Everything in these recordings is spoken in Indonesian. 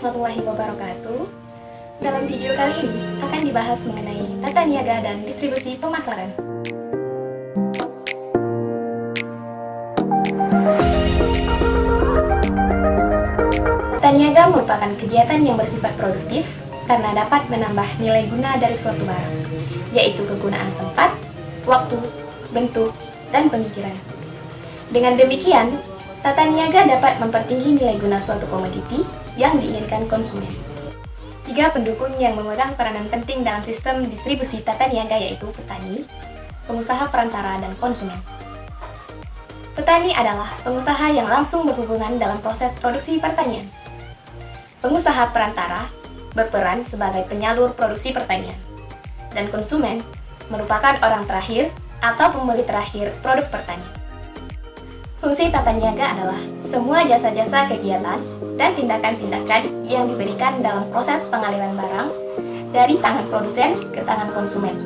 warahmatullahi wabarakatuh. Dalam video kali ini akan dibahas mengenai tata niaga dan distribusi pemasaran. Tata niaga merupakan kegiatan yang bersifat produktif karena dapat menambah nilai guna dari suatu barang, yaitu kegunaan tempat, waktu, bentuk, dan pemikiran. Dengan demikian, tata niaga dapat mempertinggi nilai guna suatu komoditi yang diinginkan konsumen. 3 pendukung yang memegang peranan penting dalam sistem distribusi tata niaga yaitu petani, pengusaha perantara, dan konsumen. Petani adalah pengusaha yang langsung berhubungan dalam proses produksi pertanian. Pengusaha perantara berperan sebagai penyalur produksi pertanian. Dan konsumen merupakan orang terakhir atau pembeli terakhir produk pertanian. Fungsi tata niaga adalah semua jasa-jasa kegiatan dan tindakan-tindakan yang diberikan dalam proses pengaliran barang dari tangan produsen ke tangan konsumen.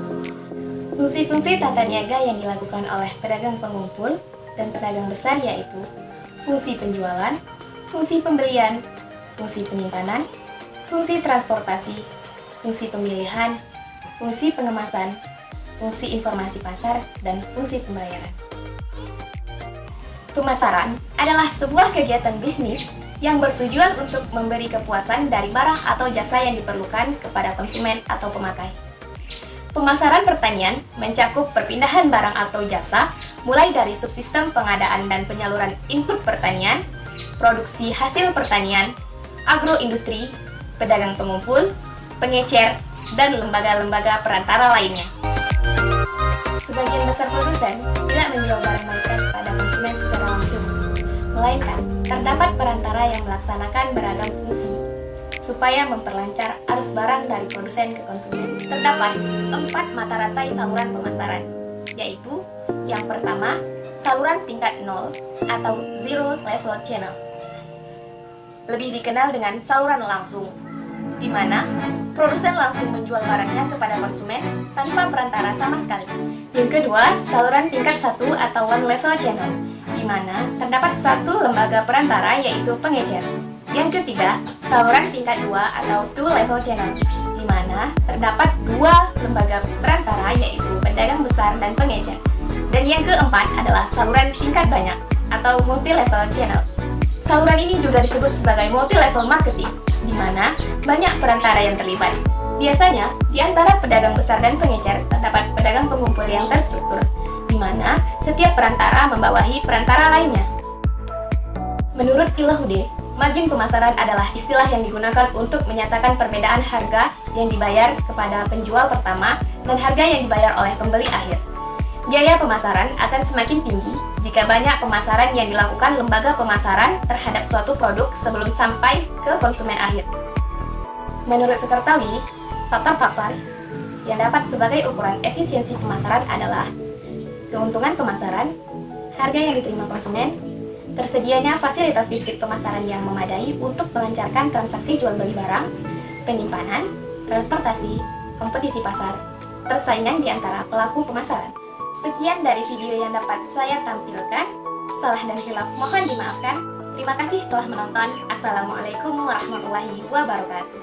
Fungsi-fungsi tata niaga yang dilakukan oleh pedagang pengumpul dan pedagang besar yaitu fungsi penjualan, fungsi pembelian, fungsi penyimpanan, fungsi transportasi, fungsi pemilihan, fungsi pengemasan, fungsi informasi pasar, dan fungsi pembayaran. Pemasaran adalah sebuah kegiatan bisnis yang bertujuan untuk memberi kepuasan dari barang atau jasa yang diperlukan kepada konsumen atau pemakai. Pemasaran pertanian mencakup perpindahan barang atau jasa mulai dari subsistem pengadaan dan penyaluran input pertanian, produksi hasil pertanian, agroindustri, pedagang pengumpul, pengecer, dan lembaga-lembaga perantara lainnya. Sebagian besar produsen tidak menjual barang mereka kepada konsumen secara langsung, melainkan terdapat perantara yang melaksanakan beragam fungsi supaya memperlancar arus barang dari produsen ke konsumen. Terdapat 4 mata rantai saluran pemasaran, yaitu yang pertama, saluran tingkat 0 atau Zero Level Channel. Lebih dikenal dengan saluran langsung, di mana produsen langsung menjual barangnya kepada konsumen tanpa perantara sama sekali. Yang kedua, saluran tingkat 1 atau One Level Channel, di mana terdapat satu lembaga perantara yaitu pengecer. Yang ketiga, saluran tingkat 2 atau Two Level Channel, di mana terdapat 2 lembaga perantara yaitu pedagang besar dan pengecer. Dan yang keempat adalah saluran tingkat banyak atau Multi Level Channel. Saluran ini juga disebut sebagai multi-level marketing, di mana banyak perantara yang terlibat. Biasanya, di antara pedagang besar dan pengecer, terdapat pedagang pengumpul yang terstruktur, di mana setiap perantara membawahi perantara lainnya. Menurut Ilahuddin, margin pemasaran adalah istilah yang digunakan untuk menyatakan perbedaan harga yang dibayar kepada penjual pertama dan harga yang dibayar oleh pembeli akhir. Biaya pemasaran akan semakin tinggi jika banyak pemasaran yang dilakukan lembaga pemasaran terhadap suatu produk sebelum sampai ke konsumen akhir. Menurut Sekertawi, faktor-faktor yang dapat sebagai ukuran efisiensi pemasaran adalah keuntungan pemasaran, harga yang diterima konsumen, tersedianya fasilitas fisik pemasaran yang memadai untuk melancarkan transaksi jual beli barang, penyimpanan, transportasi, kompetisi pasar, persaingan di antara pelaku pemasaran. Sekian dari video yang dapat saya tampilkan. Salah dan khilaf mohon dimaafkan. Terima kasih telah menonton. Assalamualaikum warahmatullahi wabarakatuh.